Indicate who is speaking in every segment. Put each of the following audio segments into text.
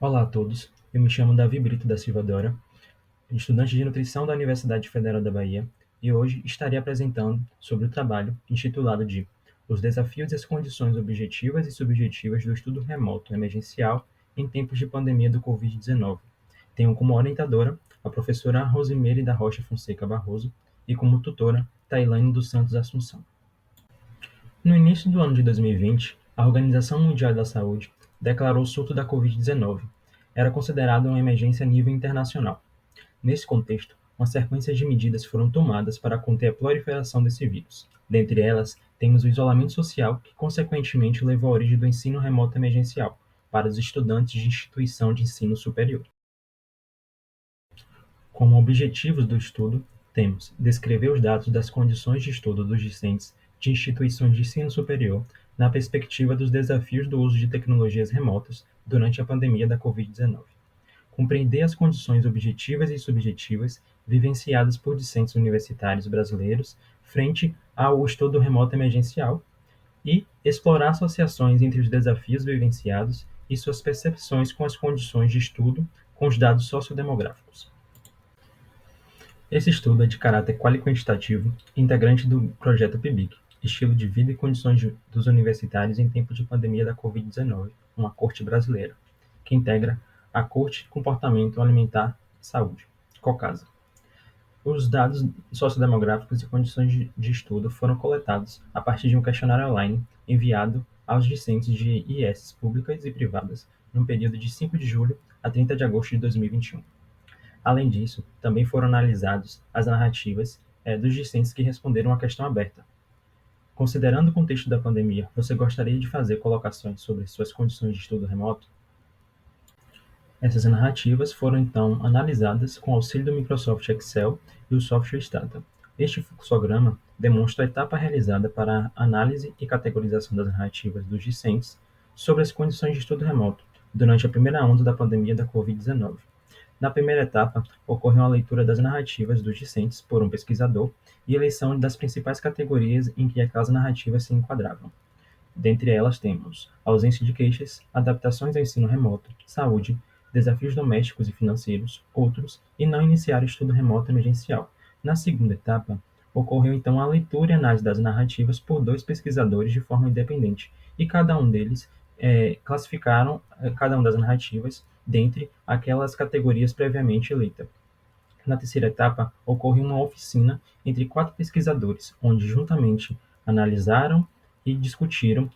Speaker 1: Olá a todos, eu me chamo Davi Brito da Silva Dora, estudante de nutrição da Universidade Federal da Bahia, e hoje estarei apresentando sobre o trabalho intitulado de Os desafios e as condições objetivas e subjetivas do estudo remoto emergencial em tempos de pandemia do Covid-19. Tenho como orientadora a professora Rosimeire da Rocha Fonseca Barroso e como tutora Tailane dos Santos Assunção. No início do ano de 2020, a Organização Mundial da Saúde declarou o surto da Covid-19. Era considerado uma emergência a nível internacional. Nesse contexto, uma sequência de medidas foram tomadas para conter a proliferação desse vírus. Dentre elas, temos o isolamento social, que consequentemente levou à origem do ensino remoto emergencial para os estudantes de instituição de ensino superior. Como objetivos do estudo, temos descrever os dados das condições de estudo dos discentes de instituições de ensino superior na perspectiva dos desafios do uso de tecnologias remotas durante a pandemia da Covid-19. Compreender as condições objetivas e subjetivas vivenciadas por discentes universitários brasileiros frente ao estudo remoto emergencial e explorar associações entre os desafios vivenciados e suas percepções com as condições de estudo com os dados sociodemográficos. Esse estudo é de caráter quali-quantitativo, integrante do projeto PIBIC, Estilo de Vida e Condições dos Universitários em Tempo de Pandemia da Covid-19, uma corte brasileira, que integra a Corte de Comportamento Alimentar e Saúde, COCASA. Os dados sociodemográficos e condições de estudo foram coletados a partir de um questionário online enviado aos discentes de IES públicas e privadas no período de 5 de julho a 30 de agosto de 2021. Além disso, também foram analisados as narrativas dos discentes que responderam à questão aberta. Considerando o contexto da pandemia, você gostaria de fazer colocações sobre suas condições de estudo remoto? Essas narrativas foram então analisadas com auxílio do Microsoft Excel e o software Stata. Este fluxograma demonstra a etapa realizada para a análise e categorização das narrativas dos discentes sobre as condições de estudo remoto durante a primeira onda da pandemia da Covid-19. Na primeira etapa, ocorreu a leitura das narrativas dos discentes por um pesquisador e eleição das principais categorias em que aquelas narrativas se enquadravam. Dentre elas temos ausência de queixas, adaptações ao ensino remoto, saúde, desafios domésticos e financeiros, outros, e não iniciar o estudo remoto emergencial. Na segunda etapa, ocorreu então a leitura e análise das narrativas por dois pesquisadores de forma independente, e cada um deles classificaram cada uma das narrativas dentre aquelas categorias previamente eleitas. Na terceira etapa, ocorre uma oficina entre quatro pesquisadores, onde juntamente analisaram e discutiram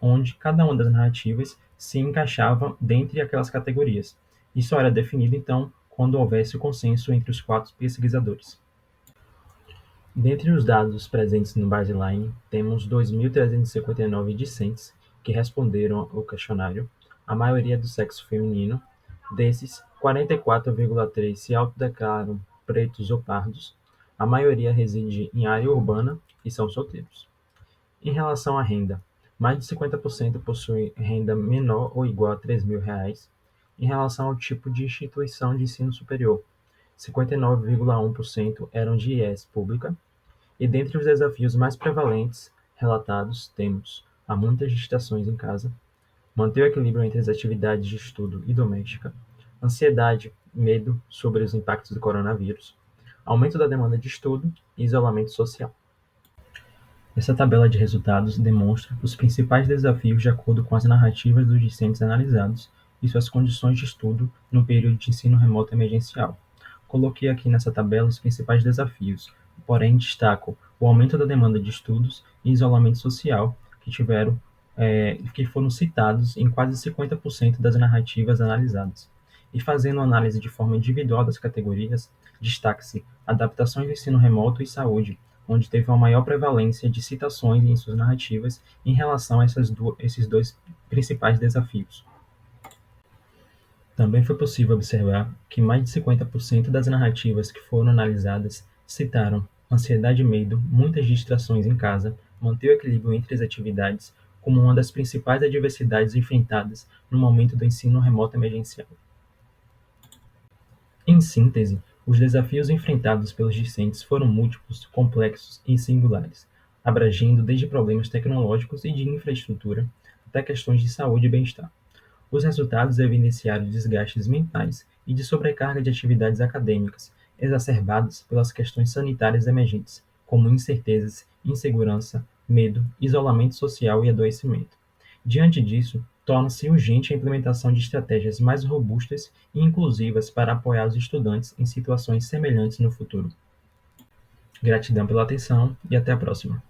Speaker 1: onde cada uma das narrativas se encaixava dentre aquelas categorias. Isso era definido, então, quando houvesse o consenso entre os quatro pesquisadores. Dentre os dados presentes no baseline, temos 2.359 discentes que responderam ao questionário, a maioria do sexo feminino. Desses, 44,3% se autodeclaram pretos ou pardos, a maioria reside em área urbana e são solteiros. Em relação à renda, mais de 50% possuem renda menor ou igual a R$ 3.000. Em relação ao tipo de instituição de ensino superior, 59,1% eram de IES pública, e dentre os desafios mais prevalentes relatados temos há muitas distrações em casa, manter o equilíbrio entre as atividades de estudo e doméstica, ansiedade, medo sobre os impactos do coronavírus, aumento da demanda de estudo e isolamento social. Essa tabela de resultados demonstra os principais desafios de acordo com as narrativas dos discentes analisados e suas condições de estudo no período de ensino remoto emergencial. Coloquei aqui nessa tabela os principais desafios, porém destaco o aumento da demanda de estudos e isolamento social que foram citados em quase 50% das narrativas analisadas. E fazendo análise de forma individual das categorias, destaque-se adaptações do ensino remoto e saúde, onde teve uma maior prevalência de citações em suas narrativas em relação a esses dois principais desafios. Também foi possível observar que mais de 50% das narrativas que foram analisadas citaram ansiedade e medo, muitas distrações em casa, manter o equilíbrio entre as atividades como uma das principais adversidades enfrentadas no momento do ensino remoto emergencial. Em síntese, os desafios enfrentados pelos discentes foram múltiplos, complexos e singulares, abrangendo desde problemas tecnológicos e de infraestrutura até questões de saúde e bem-estar. Os resultados evidenciaram desgastes mentais e de sobrecarga de atividades acadêmicas, exacerbadas pelas questões sanitárias emergentes, como incertezas, insegurança, medo, isolamento social e adoecimento. Diante disso, torna-se urgente a implementação de estratégias mais robustas e inclusivas para apoiar os estudantes em situações semelhantes no futuro. Gratidão pela atenção e até a próxima.